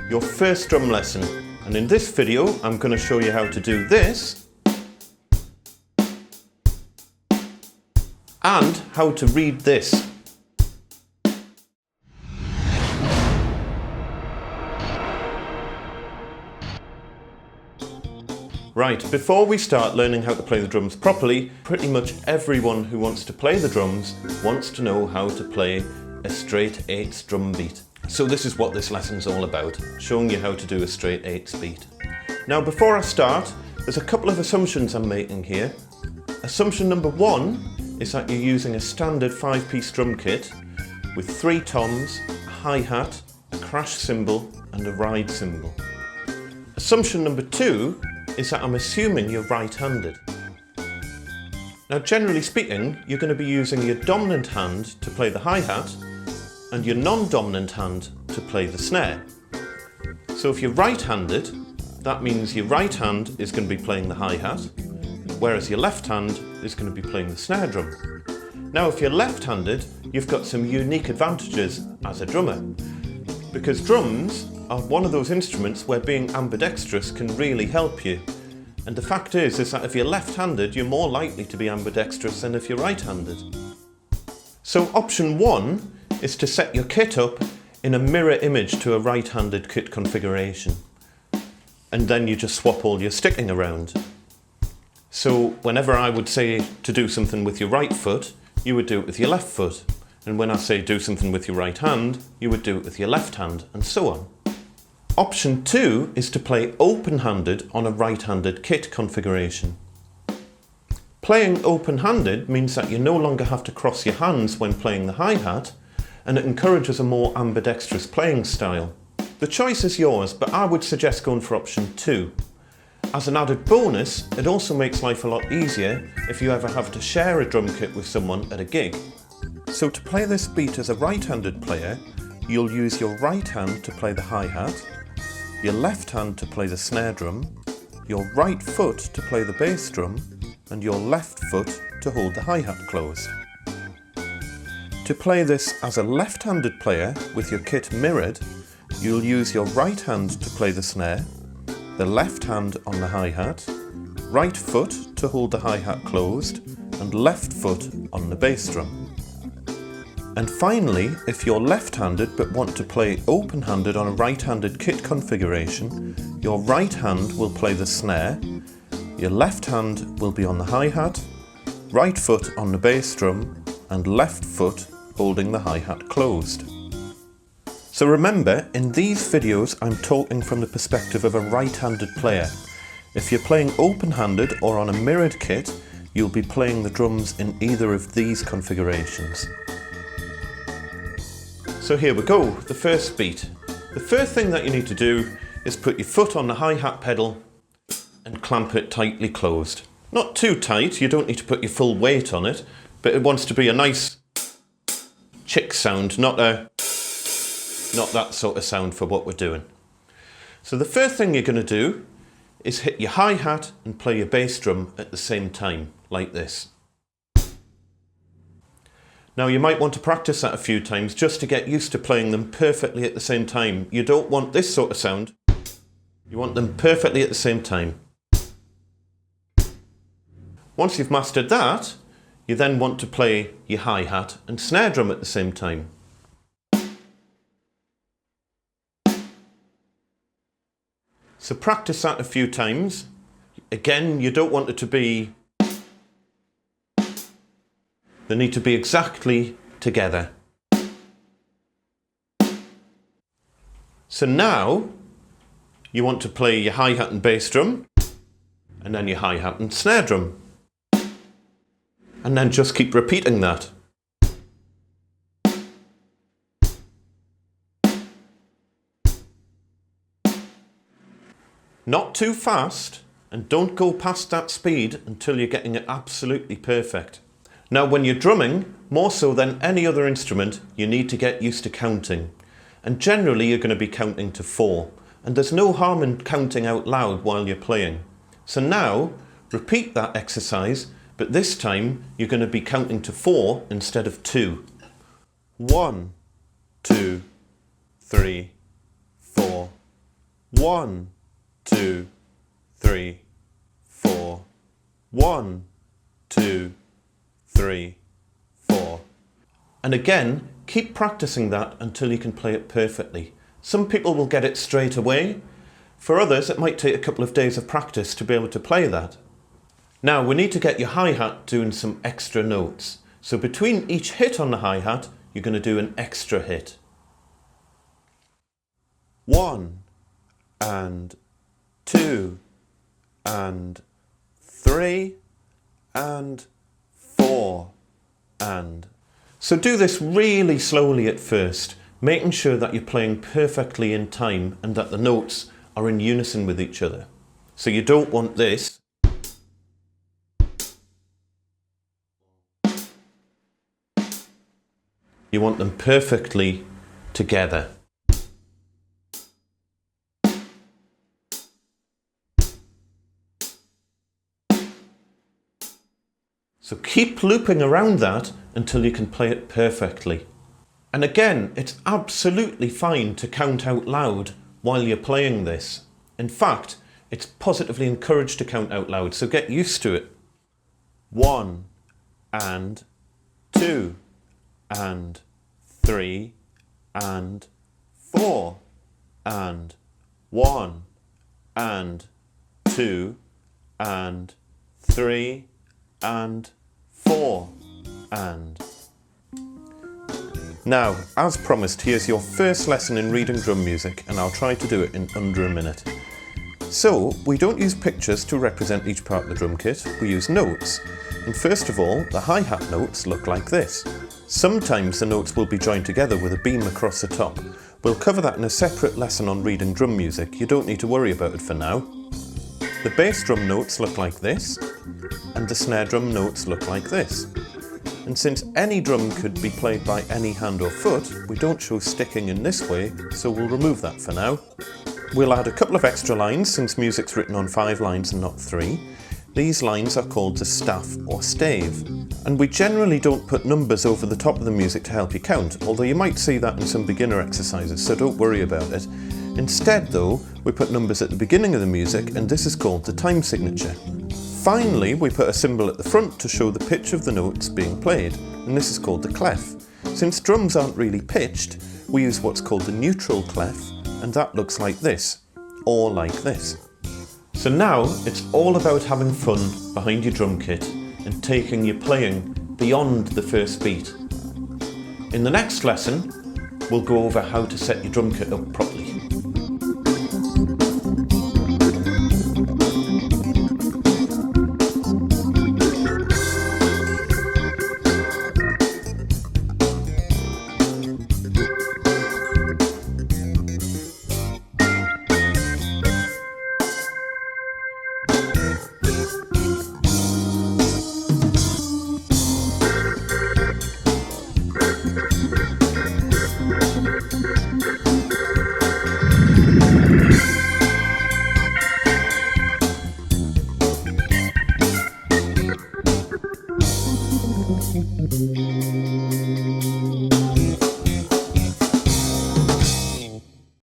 your first drum lesson. And in this video, I'm going to show you how to do this and how to read this. Right, before we start learning how to play the drums properly, pretty much everyone who wants to play the drums wants to know how to play a straight 8s drum beat. So this is what this lesson's all about, showing you how to do a straight 8s beat. Now before I start, there's a couple of assumptions I'm making here. Assumption number 1 is that you're using a standard 5-piece drum kit with 3 toms, a hi-hat, a crash cymbal and a ride cymbal. Assumption number 2 is that I'm assuming you're right-handed. Now generally speaking, you're going to be using your dominant hand to play the hi-hat and your non-dominant hand to play the snare. So if you're right-handed, that means your right hand is going to be playing the hi-hat, whereas your left hand is going to be playing the snare drum. Now if you're left-handed, you've got some unique advantages as a drummer, because drums are one of those instruments where being ambidextrous can really help you. And the fact is that if you're left-handed, you're more likely to be ambidextrous than if you're right-handed. So option 1 is to set your kit up in a mirror image to a right-handed kit configuration. And then you just swap all your sticking around. So whenever I would say to do something with your right foot, you would do it with your left foot. And when I say do something with your right hand, you would do it with your left hand, and so on. Option 2 is to play open-handed on a right-handed kit configuration. Playing open-handed means that you no longer have to cross your hands when playing the hi-hat, and it encourages a more ambidextrous playing style. The choice is yours, but I would suggest going for option 2. As an added bonus, it also makes life a lot easier if you ever have to share a drum kit with someone at a gig. So to play this beat as a right-handed player, you'll use your right hand to play the hi-hat, your left hand to play the snare drum, your right foot to play the bass drum, and your left foot to hold the hi-hat closed. To play this as a left-handed player with your kit mirrored, you'll use your right hand to play the snare, the left hand on the hi-hat, right foot to hold the hi-hat closed, and left foot on the bass drum. And finally, if you're left-handed but want to play open-handed on a right-handed kit configuration, your right hand will play the snare, your left hand will be on the hi-hat, right foot on the bass drum, and left foot holding the hi-hat closed. So remember, in these videos I'm talking from the perspective of a right-handed player. If you're playing open-handed or on a mirrored kit, you'll be playing the drums in either of these configurations. So here we go, the first beat. The first thing that you need to do is put your foot on the hi-hat pedal and clamp it tightly closed. Not too tight, you don't need to put your full weight on it, but it wants to be a nice chick sound, not that sort of sound for what we're doing. So the first thing you're going to do is hit your hi-hat and play your bass drum at the same time, like this. Now you might want to practice that a few times just to get used to playing them perfectly at the same time. You don't want this sort of sound, you want them perfectly at the same time. Once you've mastered that, you then want to play your hi-hat and snare drum at the same time. So practice that a few times. Again, you don't want it to be... They need to be exactly together. So now, you want to play your hi-hat and bass drum, and then your hi-hat and snare drum. And then just keep repeating that. Not too fast, and don't go past that speed until you're getting it absolutely perfect. Now when you're drumming, more so than any other instrument, you need to get used to counting. And generally you're going to be counting to 4. And there's no harm in counting out loud while you're playing. So now, repeat that exercise, but this time you're going to be counting to 4 instead of 2. 1, 2, 3, 4, 1, 2, 3, 4. 1, 2, 3, 4. And again, keep practicing that until you can play it perfectly. Some people will get it straight away. For others, it might take a couple of days of practice to be able to play that. Now, we need to get your hi-hat doing some extra notes. So between each hit on the hi-hat, you're going to do an extra hit. 1 and 2 and 3 and 4 and. So do this really slowly at first, making sure that you're playing perfectly in time and that the notes are in unison with each other. So you don't want this. You want them perfectly together. So keep looping around that until you can play it perfectly. And again, it's absolutely fine to count out loud while you're playing this. In fact, it's positively encouraged to count out loud, so get used to it. 1 and 2 and 3 and 4 and 1 and 2 and 3 and 4 and. Now, as promised, here's your first lesson in reading drum music, and I'll try to do it in under a minute. So, we don't use pictures to represent each part of the drum kit, we use notes. And first of all, the hi-hat notes look like this. Sometimes the notes will be joined together with a beam across the top. We'll cover that in a separate lesson on reading drum music, you don't need to worry about it for now. The bass drum notes look like this, and the snare drum notes look like this. And since any drum could be played by any hand or foot, we don't show sticking in this way, so we'll remove that for now. We'll add a couple of extra lines since music's written on 5 lines and not 3. These lines are called the staff or stave. And we generally don't put numbers over the top of the music to help you count, although you might see that in some beginner exercises, so don't worry about it. Instead though, we put numbers at the beginning of the music, and this is called the time signature. Finally, we put a symbol at the front to show the pitch of the notes being played, and this is called the clef. Since drums aren't really pitched, we use what's called the neutral clef, and that looks like this, or like this. So now, it's all about having fun behind your drum kit and taking your playing beyond the first beat. In the next lesson, we'll go over how to set your drum kit up properly.